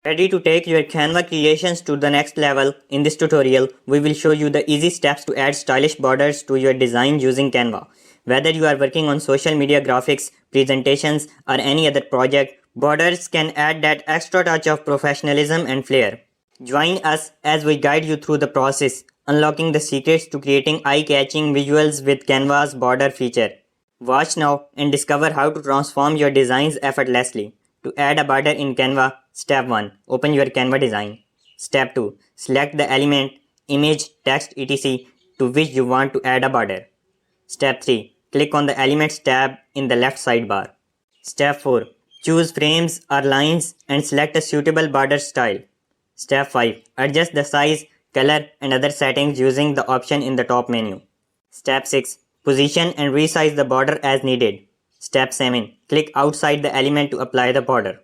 Ready to take your Canva creations to the next level? In this tutorial, we will show you the easy steps to add stylish borders to your design using Canva. Whether you are working on social media graphics, presentations, or any other project, borders can add that extra touch of professionalism and flair. Join us as we guide you through the process, unlocking the secrets to creating eye-catching visuals with Canva's border feature. Watch now and discover how to transform your designs effortlessly. To add a border in Canva, Step 1. Open your Canva design. Step 2. Select the element, image, text, etc. to which you want to add a border. Step 3. Click on the Elements tab in the left sidebar. Step 4. Choose frames or lines and select a suitable border style. Step 5. Adjust the size, color and other settings using the option in the top menu. Step 6. Position and resize the border as needed. Step 7. Click outside the element to apply the border.